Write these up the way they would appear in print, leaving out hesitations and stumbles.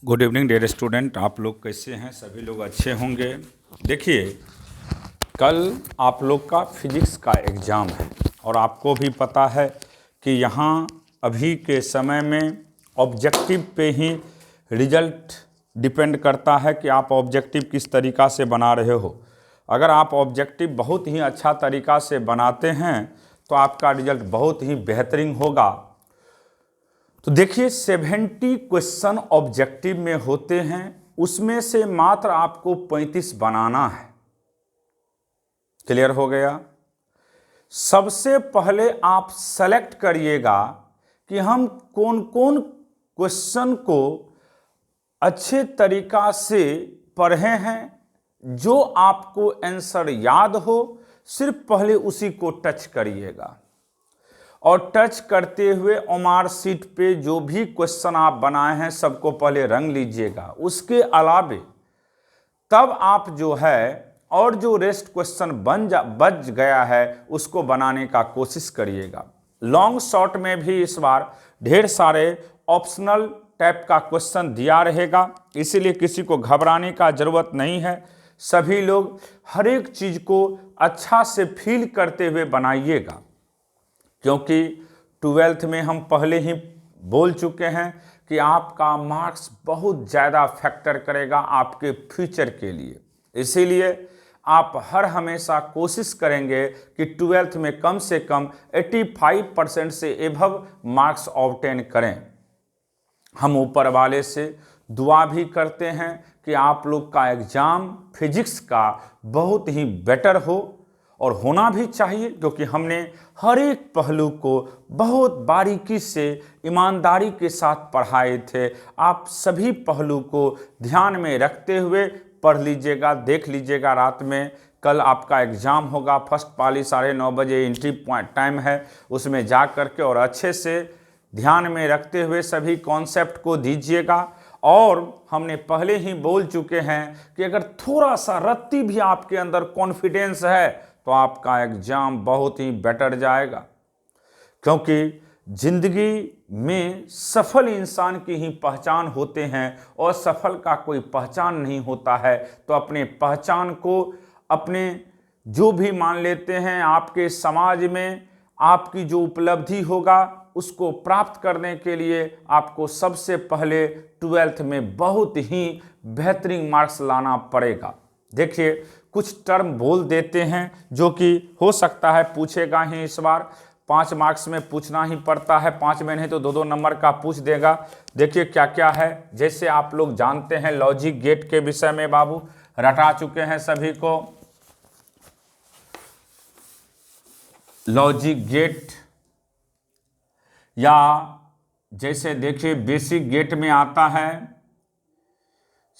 Good evening dear student. आप लोग कैसे हैं? सभी लोग अच्छे होंगे। देखिए, कल आप लोग का फिजिक्स का एग्ज़ाम है और आपको भी पता है कि यहाँ अभी के समय में ऑब्जेक्टिव पे ही रिजल्ट डिपेंड करता है कि आप ऑब्जेक्टिव किस तरीक़ा से बना रहे हो। अगर आप ऑब्जेक्टिव बहुत ही अच्छा तरीक़ा से बनाते हैं तो आपका रिजल्ट बहुत ही बेहतरीन होगा। तो देखिए, 70 क्वेश्चन ऑब्जेक्टिव में होते हैं, उसमें से मात्र आपको 35 बनाना है। क्लियर हो गया? सबसे पहले आप सेलेक्ट करिएगा कि हम कौन कौन क्वेश्चन को अच्छे तरीका से पढ़े हैं, जो आपको आंसर याद हो, सिर्फ पहले उसी को टच करिएगा। और टच करते हुए ओमार सीट पे जो भी क्वेश्चन आप बनाए हैं सबको पहले रंग लीजिएगा। उसके अलावे तब आप जो है और जो रेस्ट क्वेश्चन बच गया है उसको बनाने का कोशिश करिएगा। लॉन्ग शॉर्ट में भी इस बार ढेर सारे ऑप्शनल टाइप का क्वेश्चन दिया रहेगा, इसीलिए किसी को घबराने का ज़रूरत नहीं है। सभी लोग हर एक चीज़ को अच्छा से फील करते हुए बनाइएगा, क्योंकि 12th में हम पहले ही बोल चुके हैं कि आपका मार्क्स बहुत ज़्यादा फैक्टर करेगा आपके फ्यूचर के लिए। इसीलिए आप हर हमेशा कोशिश करेंगे कि 12th में कम से कम 85% से एभव मार्क्स ऑब्टेन करें। हम ऊपर वाले से दुआ भी करते हैं कि आप लोग का एग्ज़ाम फिजिक्स का बहुत ही बेटर हो, और होना भी चाहिए, क्योंकि हमने हर एक पहलू को बहुत बारीकी से ईमानदारी के साथ पढ़ाए थे। आप सभी पहलू को ध्यान में रखते हुए पढ़ लीजिएगा, देख लीजिएगा। रात में कल आपका एग्ज़ाम होगा, फर्स्ट पाली 9:30 बजे एंट्री टाइम है, उसमें जा कर के और अच्छे से ध्यान में रखते हुए सभी कॉन्सेप्ट को दीजिएगा। और हमने पहले ही बोल चुके हैं कि अगर थोड़ा सा रत्ती भी आपके अंदर कॉन्फिडेंस है तो आपका एग्ज़ाम बहुत ही बेटर जाएगा, क्योंकि ज़िंदगी में सफल इंसान की ही पहचान होते हैं और सफल का कोई पहचान नहीं होता है। तो अपने पहचान को, अपने जो भी मान लेते हैं आपके समाज में आपकी जो उपलब्धि होगा उसको प्राप्त करने के लिए आपको सबसे पहले 12th में बहुत ही बेहतरीन मार्क्स लाना पड़ेगा। देखिए, कुछ टर्म बोल देते हैं जो कि हो सकता है पूछेगा ही इस बार। 5 मार्क्स में पूछना ही पड़ता है, 5 में नहीं तो 2-2 नंबर का पूछ देगा। देखिए क्या क्या है, जैसे आप लोग जानते हैं लॉजिक गेट के विषय में बाबू रटा चुके हैं सभी को। लॉजिक गेट, या जैसे देखिए बेसिक गेट में आता है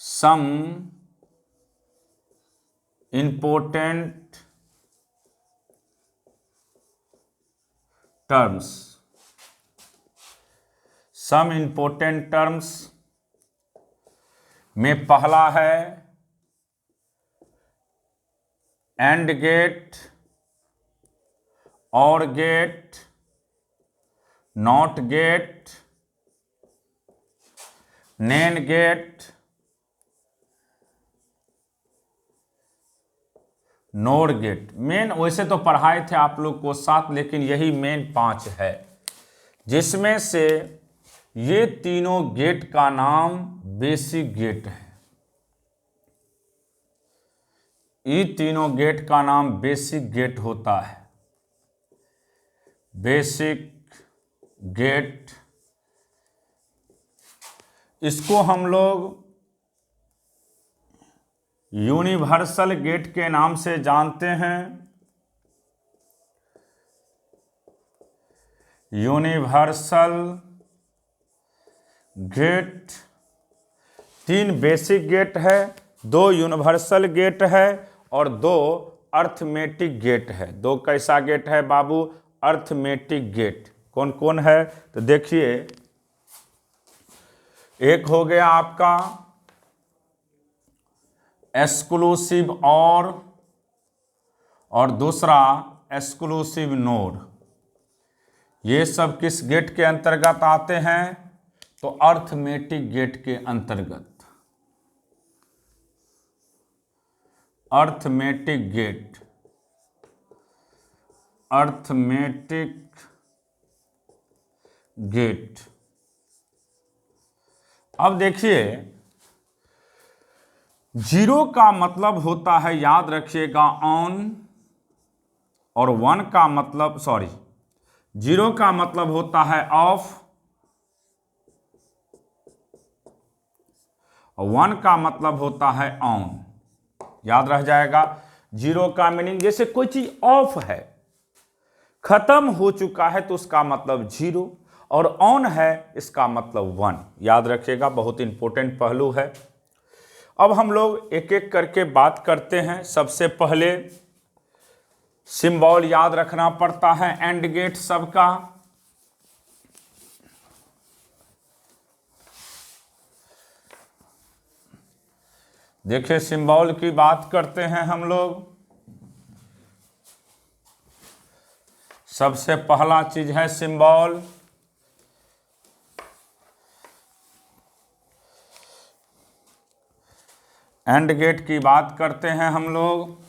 some important terms. Some important terms में पहला है and gate, or gate, not gate, nand gate, nor gate. Main वैसे तो पढ़ाए थे आप लोग को 7, लेकिन यही मेन 5 है, जिसमें से ये तीनों गेट का नाम बेसिक गेट है। ये तीनों गेट का नाम बेसिक गेट होता है। बेसिक गेट, इसको हम लोग यूनिवर्सल गेट के नाम से जानते हैं। यूनिवर्सल गेट, 3 बेसिक गेट है, 2 यूनिवर्सल गेट है और 2 अर्थमेटिक गेट है। 2 कैसा गेट है बाबू? Arithmetic gate. कौन कौन है? तो देखिए, एक हो गया आपका एक्सक्लूसिव और दूसरा एक्सक्लूसिव नोड। ये सब किस गेट के अंतर्गत आते हैं? तो अर्थमेटिक गेट के अंतर्गत, अर्थमेटिक गेट, अर्थमेटिक गेट। अब देखिए, जीरो का मतलब होता है, याद रखिएगा, ऑन, और वन का मतलब, सॉरी, जीरो का मतलब होता है ऑफ, और वन का मतलब होता है ऑन। याद रह जाएगा। जीरो का मीनिंग, जैसे कोई चीज ऑफ है, खत्म हो चुका है, तो उसका मतलब जीरो, और ऑन है इसका मतलब वन। याद रखिएगा, बहुत इंपॉर्टेंट पहलू है। अब हम लोग एक एक करके बात करते हैं। सबसे पहले सिंबल याद रखना पड़ता है एंड गेट सबका। देखिए, सिंबल की बात करते हैं हम लोग। सबसे पहला चीज है सिंबल। एंड गेट की बात करते हैं हम लोग।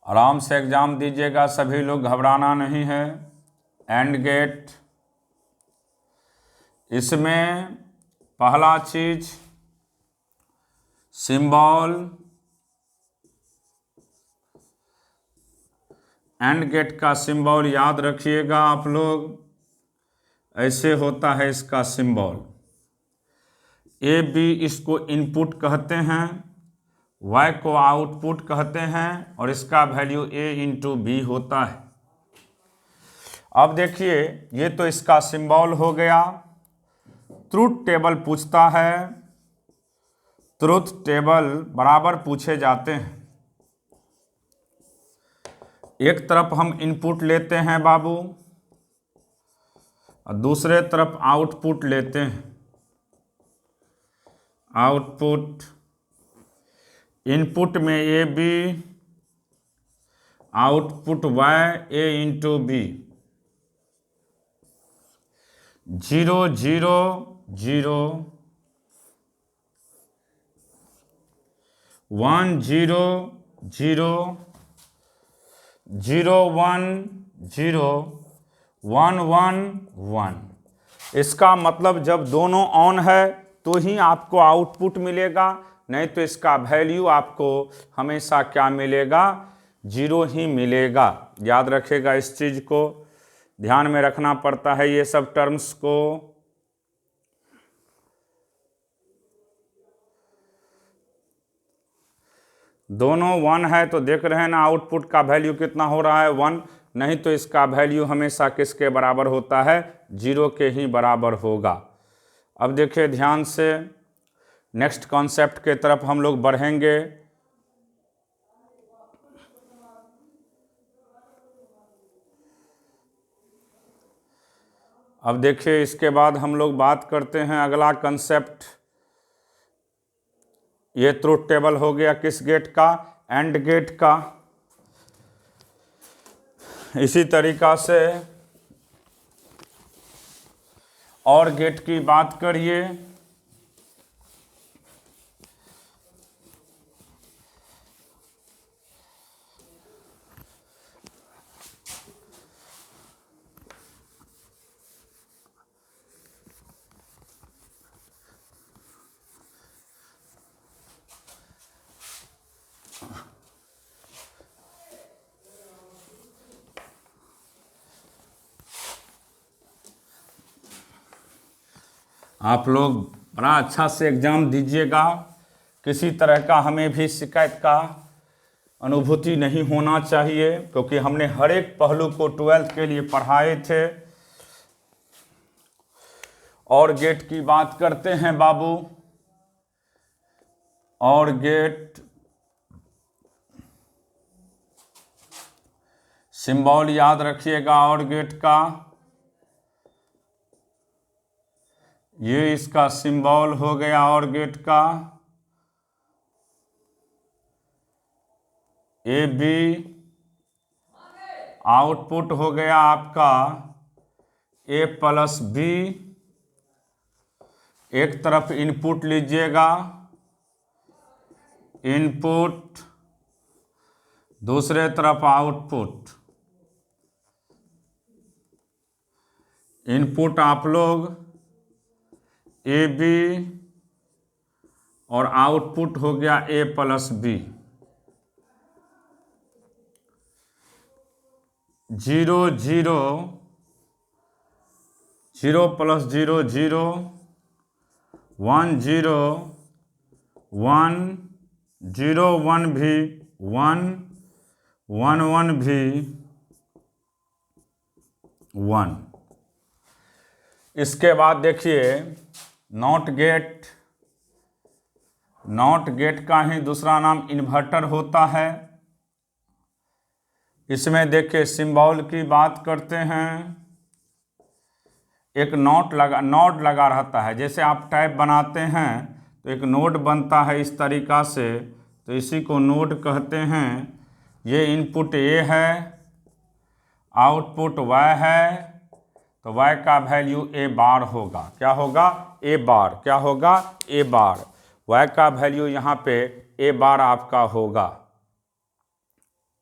आराम से एग्जाम दीजिएगा सभी लोग, घबराना नहीं है। एंड गेट, इसमें पहला चीज सिंबल। एंड गेट का सिंबल याद रखिएगा आप लोग, ऐसे होता है इसका सिंबल। ए बी इसको इनपुट कहते हैं, वाई को आउटपुट कहते हैं, और इसका वैल्यू ए इंटू बी होता है। अब देखिए, ये तो इसका सिंबल हो गया। ट्रुथ टेबल पूछता है, ट्रुथ टेबल बराबर पूछे जाते हैं। एक तरफ हम इनपुट लेते हैं बाबू, और दूसरे तरफ आउटपुट लेते हैं। आउटपुट, इनपुट में A B, output Y A into B. 0 0 0 1 0 0 0 1 0 1 1 1। इसका मतलब जब दोनों ऑन है तो ही आपको आउटपुट मिलेगा, नहीं तो इसका वैल्यू आपको हमेशा क्या मिलेगा, जीरो ही मिलेगा। याद रखिएगा, इस चीज़ को ध्यान में रखना पड़ता है, ये सब टर्म्स को। दोनों वन है तो देख रहे हैं ना, आउटपुट का वैल्यू कितना हो रहा है, वन, नहीं तो इसका वैल्यू हमेशा किसके बराबर होता है, जीरो के ही बराबर होगा। अब देखिए ध्यान से, नेक्स्ट कॉन्सेप्ट के तरफ हम लोग बढ़ेंगे। अब देखिए, इसके बाद हम लोग बात करते हैं अगला कंसेप्ट। ये ट्रुथ टेबल हो गया किस गेट का, एंड गेट का। इसी तरीका से और गेट की बात करिए। आप लोग बड़ा अच्छा से एग्ज़ाम दीजिएगा, किसी तरह का हमें भी शिकायत का अनुभूति नहीं होना चाहिए, क्योंकि हमने हर एक पहलू को 12th के लिए पढ़ाए थे। और गेट की बात करते हैं बाबू। और गेट सिंबल याद रखिएगा, और गेट का ये इसका सिंबल हो गया, और गेट का। ए बी, आउटपुट हो गया आपका ए प्लस बी, एक तरफ इनपुट लीजिएगा, इनपुट, दूसरे तरफ आउटपुट। इनपुट आप लोग ए बी और आउटपुट हो गया ए प्लस बी। 0 0 0 प्लस 0 0, 1 0 1 0 1 भी 1 1 1 भी 1। इसके बाद देखिए नॉट गेट। नॉट गेट का ही दूसरा नाम इन्वर्टर होता है। इसमें देखिए सिंबल की बात करते हैं, एक नॉट लगा रहता है। जैसे आप टाइप बनाते हैं तो एक नोड बनता है इस तरीक़ा से, तो इसी को नोड कहते हैं। ये इनपुट ए है, आउटपुट वाई है, तो वाई का वैल्यू ए बार होगा। क्या होगा? ए बार। क्या होगा? ए बार। वाई का वैल्यू यहाँ पे ए बार आपका होगा,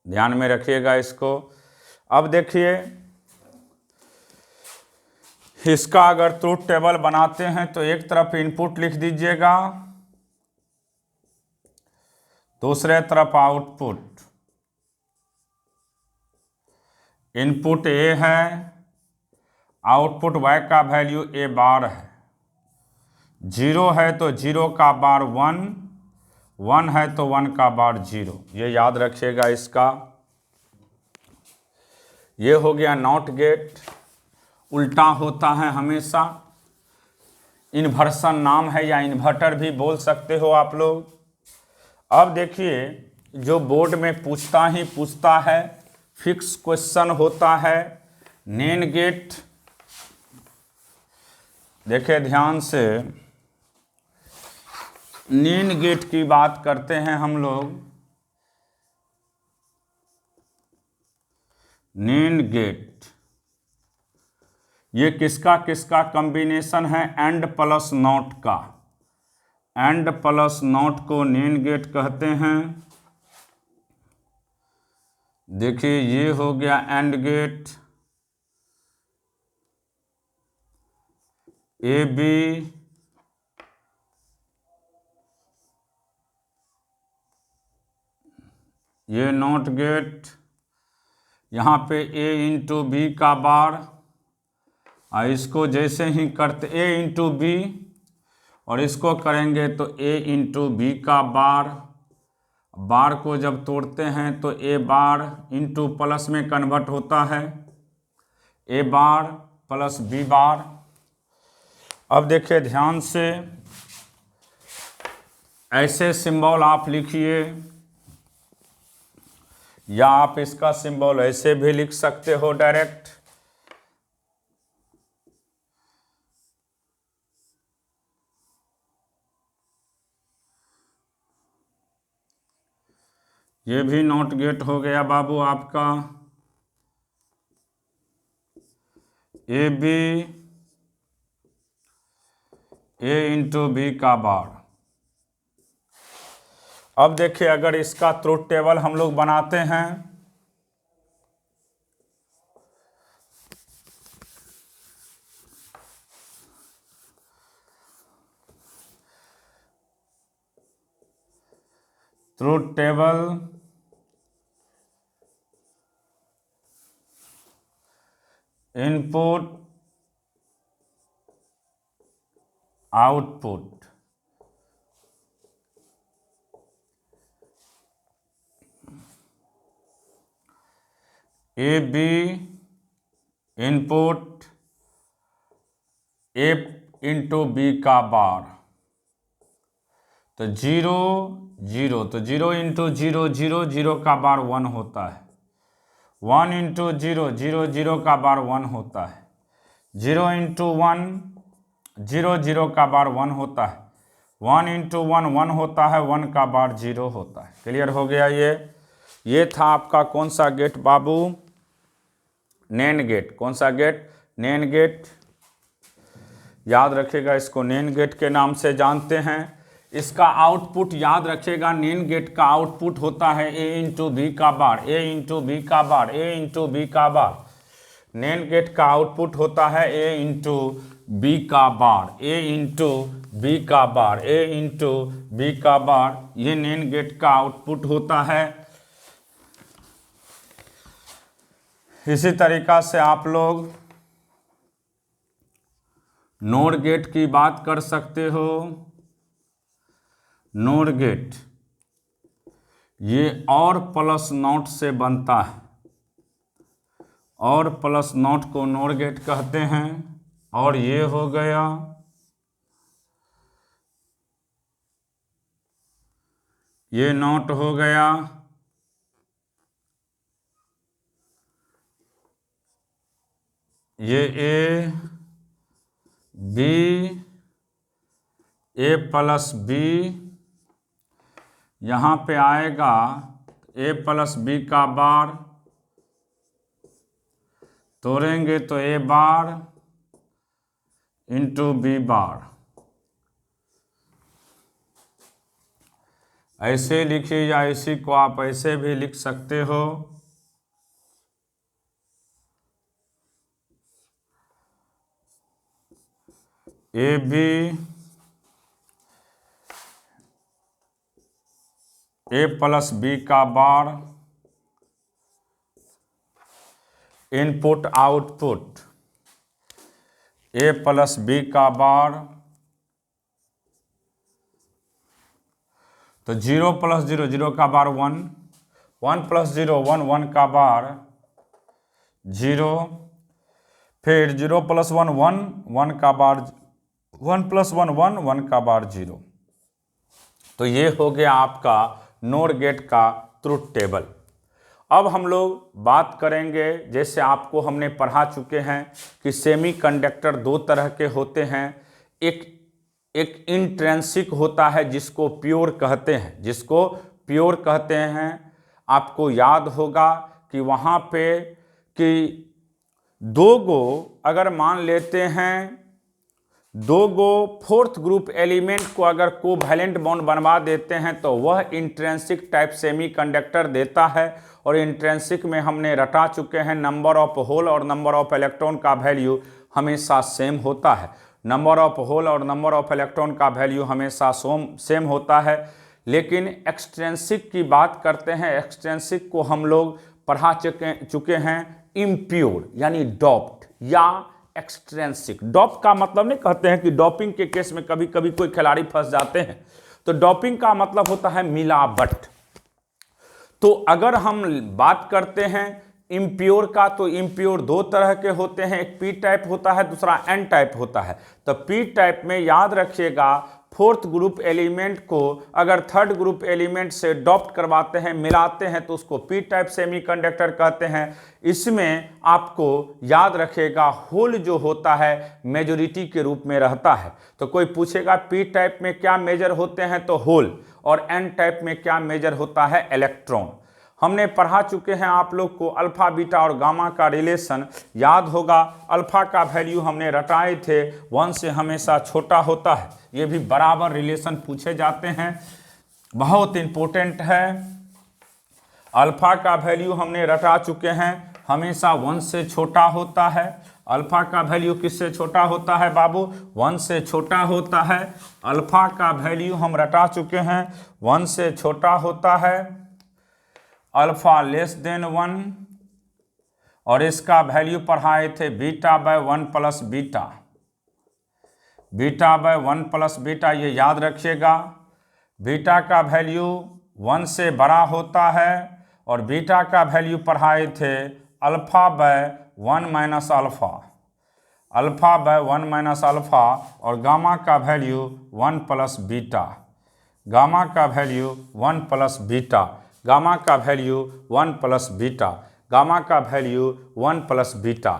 ध्यान में रखिएगा इसको। अब देखिए इसका अगर ट्रूथ टेबल बनाते हैं तो एक तरफ इनपुट लिख दीजिएगा, दूसरे तरफ आउटपुट। इनपुट ए है, आउटपुट वाई का वैल्यू ए बार है। 0 है तो 0 का बार 1, 1 है तो 1 का बार 0। ये याद रखिएगा इसका। ये हो गया नॉट गेट। उल्टा होता है हमेशा। इन्वर्सन नाम है या इन्वर्टर भी बोल सकते हो आप लोग। अब देखिए जो बोर्ड में पूछता है, फिक्स क्वेश्चन होता है, नेन गेट। देखिए ध्यान से, नेन गेट की बात करते हैं हम लोग। नेन गेट ये किसका किसका कॉम्बिनेशन है? एंड प्लस नॉट का। एंड प्लस नॉट को नेन गेट कहते हैं। देखिए ये हो गया एंड गेट। ए बी, ये नॉट गेट। यहाँ पे ए इंटू बी का बार, और इसको जैसे ही करते ए इंटू बी और इसको करेंगे तो ए इंटू बी का बार। बार को जब तोड़ते हैं तो ए बार इंटू प्लस में कन्वर्ट होता है, ए बार प्लस बी बार। अब देखिए ध्यान से, ऐसे सिंबल आप लिखिए, या आप इसका सिंबल ऐसे भी लिख सकते हो डायरेक्ट। ये भी नॉट गेट हो गया बाबू आपका। A B, A into B का बार। अब देखिए अगर इसका ट्रूथ टेबल हम लोग बनाते हैं, truth table input output. A B input A into B का बार, तो 0 0, तो 0 इंटू 0 0, 0 का बार 1 होता है। 1 इंटू 0 0, 0 का बार 1 होता है। 0 इंटू 1 0, 0 का बार 1 होता है। 1 इंटू 1 1 होता है, 1 का बार 0 होता है। क्लियर हो गया ये? ये था आपका कौन सा गेट बाबू? नैन गेट। कौन सा गेट? नैन गेट। याद रखिएगा, इसको नैन गेट के नाम से जानते हैं। इसका आउटपुट याद रखिएगा, नैन गेट का आउटपुट होता है ए इंटू बी का बार, ए इंटू बी का बार, ए इंटू बी का बार। नैन गेट का आउटपुट होता है ए इंटू बी का बार, ए इंटू बी का बार, ए इंटू बी का बार। ये नैन गेट का आउटपुट होता है। इसी तरीका से आप लोग नोर गेट की बात कर सकते हो। नोर गेट ये और प्लस नॉट से बनता है, और प्लस नॉट को नोर गेट कहते हैं। और ये हो गया ये नॉट हो गया, ये A B, A plus B, यहाँ पे आएगा ए प्लस बी का बार, तोड़ेंगे तो ए बार इंटू बी बार। ऐसे लिखिए या इसी को आप ऐसे भी लिख सकते हो। A B A plus B का bar, input output A plus B का बार। तो 0 प्लस 0 0 का बार 1, 1 प्लस 0 1 1 का बार 0, फिर 0 प्लस 1 1 1 का बार, 1 प्लस 1 1 1 का बार 0। तो ये हो गया आपका नोर गेट का ट्रुथ टेबल। अब हम लोग बात करेंगे, जैसे आपको हमने पढ़ा चुके हैं कि सेमीकंडक्टर दो तरह के होते हैं। एक इंट्रिंसिक होता है जिसको प्योर कहते हैं, जिसको प्योर कहते हैं। आपको याद होगा कि वहाँ पे कि दो गो अगर मान लेते हैं, दो गो फोर्थ ग्रुप एलिमेंट को अगर कोवैलेंट बॉन्ड बनवा देते हैं तो वह इंट्रिंसिक टाइप सेमीकंडक्टर देता है। और इंट्रिंसिक में हमने रटा चुके हैं, नंबर ऑफ होल और नंबर ऑफ इलेक्ट्रॉन का वैल्यू हमेशा सेम होता है। नंबर ऑफ होल और नंबर ऑफ इलेक्ट्रॉन का वैल्यू हमेशा सेम होता है। लेकिन एक्सट्रिंसिक की बात करते हैं। एक्सट्रिंसिक को हम लोग पढ़ा चुके हैं इम्प्योर यानी डॉप्ड या एक्सट्रिंसिक। डॉप का मतलब नहीं कहते हैं कि डॉपिंग के केस में कभी कभी कोई खिलाड़ी फंस जाते हैं, तो डॉपिंग का मतलब होता है मिलावट। तो अगर हम बात करते हैं इम्प्योर का, तो इम्प्योर दो तरह के होते हैं, एक पी टाइप होता है, दूसरा एन टाइप होता है। तो पी टाइप में याद रखिएगा, फोर्थ ग्रुप एलिमेंट को अगर थर्ड ग्रुप एलिमेंट से डॉप्ट करवाते हैं, मिलाते हैं, तो उसको पी टाइप सेमीकंडक्टर कहते हैं। इसमें आपको याद रखिएगा होल जो होता है मेजॉरिटी के रूप में रहता है। तो कोई पूछेगा पी टाइप में क्या मेजर होते हैं, तो होल, और एन टाइप में क्या मेजर होता है, इलेक्ट्रॉन। हमने पढ़ा चुके हैं आप लोग को अल्फा बीटा और गामा का रिलेशन याद होगा। अल्फा का वैल्यू हमने रटाए थे 1 से हमेशा छोटा होता है। ये भी बराबर रिलेशन पूछे जाते हैं, बहुत इंपॉर्टेंट है। अल्फा का वैल्यू हमने रटा चुके हैं, हमेशा 1 से छोटा होता है। अल्फा का वैल्यू किससे छोटा होता है बाबू? 1 से छोटा होता है। अल्फा का वैल्यू हम रटा चुके हैं, 1 से छोटा होता है। अल्फा लेस देन 1, और इसका वैल्यू पढ़ाए थे beta by 1 plus beta, beta by 1 plus beta. ये याद रखिएगा, बीटा का वैल्यू 1 से बड़ा होता है, और बीटा का वैल्यू पढ़ाए थे alpha by 1 minus alpha, alpha by 1 minus alpha. और गामा का वैल्यू 1 प्लस बीटा, गामा का वैल्यू 1 प्लस बीटा, गामा का वैल्यू 1 प्लस बीटा, गामा का वैल्यू 1 प्लस बीटा।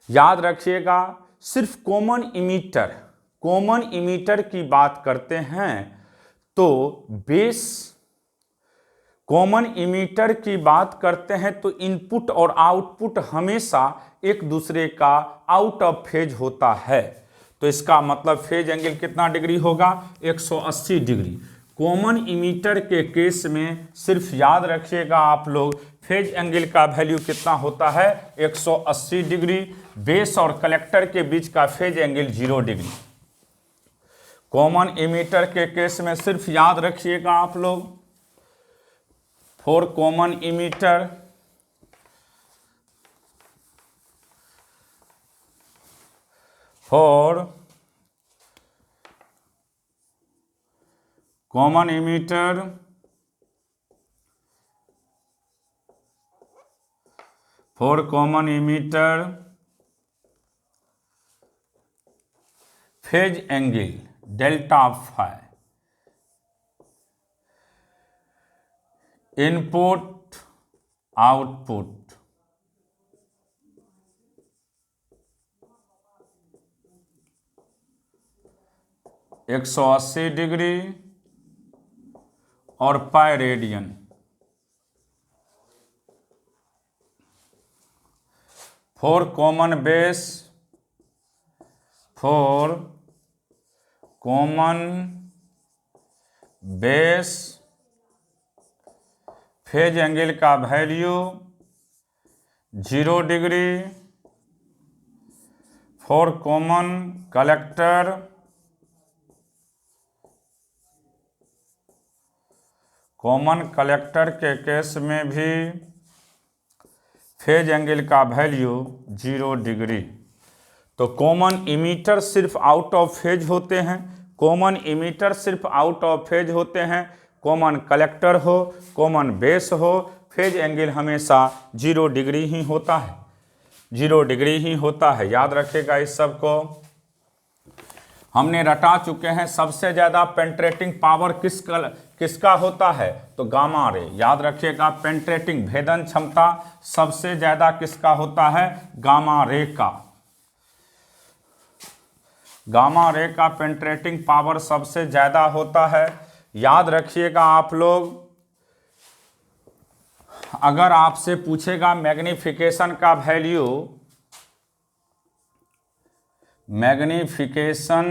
याद रखिएगा, सिर्फ कॉमन इमीटर की बात करते हैं तो बेस कॉमन इमीटर की बात करते हैं तो इनपुट और आउटपुट हमेशा एक दूसरे का आउट ऑफ फेज होता है, तो इसका मतलब फेज एंगल कितना डिग्री होगा, 180 डिग्री। कॉमन इमीटर के केस में सिर्फ याद रखिएगा आप लोग, फेज एंगल का वैल्यू कितना होता है, 180 डिग्री। बेस और कलेक्टर के बीच का phase angle 0 degree. Common emitter के केस में सिर्फ याद रखिएगा आप लोग, for common emitter for common emitter phase angle delta phi, input output 180 degree और pi radian. For common base phase angle का value 0 degree. For common collector के केस में भी फेज एंगल का वैल्यू 0 डिग्री। तो कॉमन इमीटर सिर्फ out of phase होते हैं, कॉमन कलेक्टर हो, कॉमन बेस हो, फेज एंगल हमेशा 0 डिग्री ही होता है, 0 डिग्री ही होता है। याद रखिएगा इस सब को, हमने रटा चुके हैं। सबसे ज़्यादा पेंट्रेटिंग पावर किसका होता है, तो गामा रे। याद रखिएगा, पेंट्रेटिंग भेदन क्षमता सबसे ज़्यादा किसका होता है, गामा रे का। गामा रे का पेंट्रेटिंग पावर सबसे ज़्यादा होता है। याद रखिएगा आप लोग, अगर आपसे पूछेगा मैग्नीफिकेशन का वैल्यू, मैग्नीफिकेशन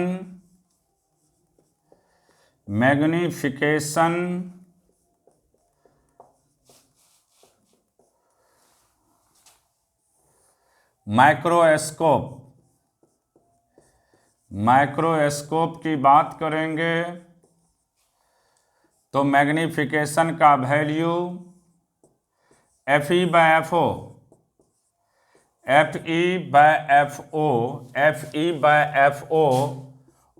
माइक्रोस्कोप की बात करेंगे तो मैग्नीफिकेशन का वैल्यू FE/FO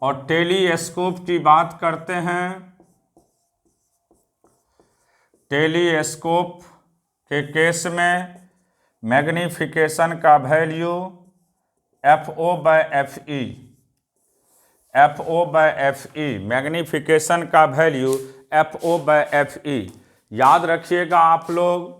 और टेलीस्कोप की बात करते हैं, टेलीस्कोप के केस में मैग्नीफिकेशन का वैल्यू FO/FE, मैग्नीफिकेशन का वैल्यू FO/FE। याद रखिएगा आप लोग,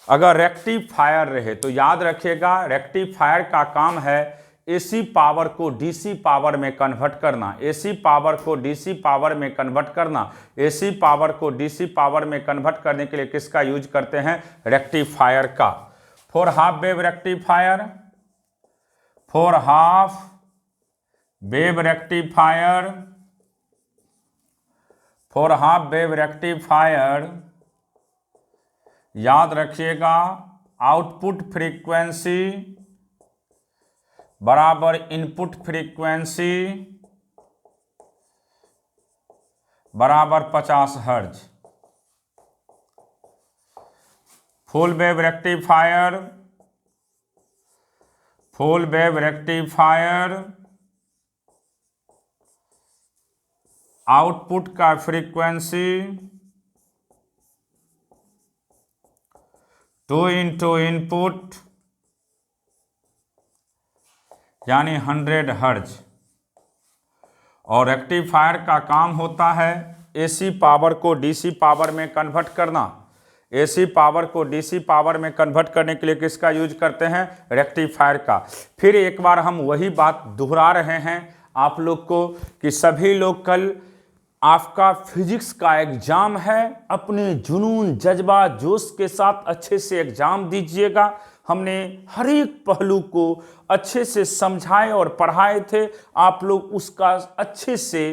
अगर रेक्टिफायर रहे तो याद रखिएगा, रेक्टिफायर का काम है एसी पावर को डीसी पावर में कन्वर्ट करना, एसी पावर को डीसी पावर में कन्वर्ट करना। एसी पावर को डीसी पावर में कन्वर्ट करने के लिए किसका यूज करते हैं, रेक्टिफायर का। फॉर हाफ वेव रेक्टिफायर, याद रखिएगा, आउटपुट फ्रीक्वेंसी बराबर इनपुट फ्रीक्वेंसी बराबर 50 hertz. Full wave rectifier output का फ्रीक्वेंसी 2 इंटू इनपुट यानी 100 हर्ट्ज। और रेक्टिफायर का काम होता है एसी पावर को डीसी पावर में कन्वर्ट करना। एसी पावर को डीसी पावर में कन्वर्ट करने के लिए किसका यूज करते हैं, रेक्टिफायर का। फिर एक बार हम वही बात दोहरा रहे हैं आप लोग को कि सभी लोग कल आपका फिजिक्स का एग्जाम है। अपने जुनून, जज्बा, जोश के साथ अच्छे से एग्जाम दीजिएगा। हमने हर एक पहलू को अच्छे से समझाए और पढ़ाए थे। आप लोग उसका अच्छे से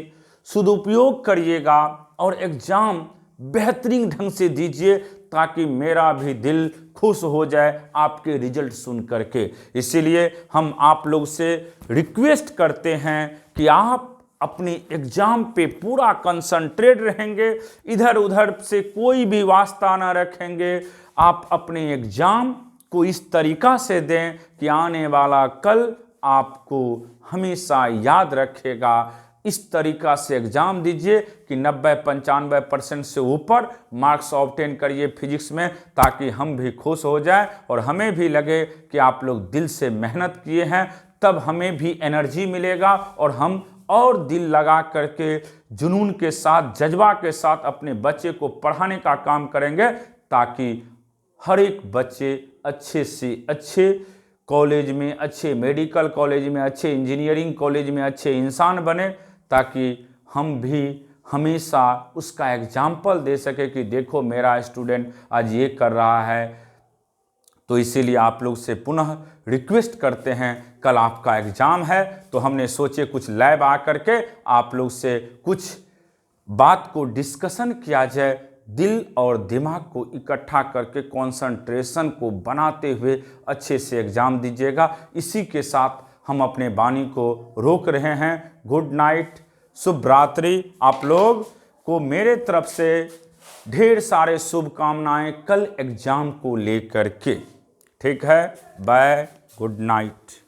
सदुपयोग करिएगा और एग्जाम बेहतरीन ढंग से दीजिए, ताकि मेरा भी दिल खुश हो जाए आपके रिजल्ट सुन करके। इसीलिए हम आप लोग से रिक्वेस्ट करते हैं कि आप अपने एग्जाम पे पूरा कंसंट्रेट रहेंगे, इधर उधर से कोई भी वास्ता ना रखेंगे। आप अपने एग्जाम को इस तरीका से दें कि आने वाला कल आपको हमेशा याद रखेगा। इस तरीका से एग्जाम दीजिए कि 90-95% से ऊपर मार्क्स ऑब्टेन करिए फिजिक्स में, ताकि हम भी खुश हो जाएं और हमें भी लगे कि आप लोग दिल से मेहनत किए हैं। तब हमें भी एनर्जी मिलेगा और हम और दिल लगा करके जुनून के साथ, जज्बा के साथ अपने बच्चे को पढ़ाने का काम करेंगे, ताकि हर एक बच्चे अच्छे से अच्छे कॉलेज में, अच्छे मेडिकल कॉलेज में, अच्छे इंजीनियरिंग कॉलेज में अच्छे इंसान बने, ताकि हम भी हमेशा उसका एग्जाम्पल दे सके कि देखो मेरा स्टूडेंट आज ये कर रहा है। तो इसीलिए आप लोग से पुनः रिक्वेस्ट करते हैं, कल आपका एग्ज़ाम है, तो हमने सोचे कुछ लैब आ करके आप लोग से कुछ बात को डिस्कशन किया जाए। दिल और दिमाग को इकट्ठा करके कंसंट्रेशन को बनाते हुए अच्छे से एग्ज़ाम दीजिएगा। इसी के साथ हम अपने वाणी को रोक रहे हैं। गुड नाइट, शुभ रात्रि। आप लोग को मेरे तरफ से ढेर सारे शुभकामनाएं कल एग्ज़ाम को लेकर के। ठीक है, बाय, गुड नाइट।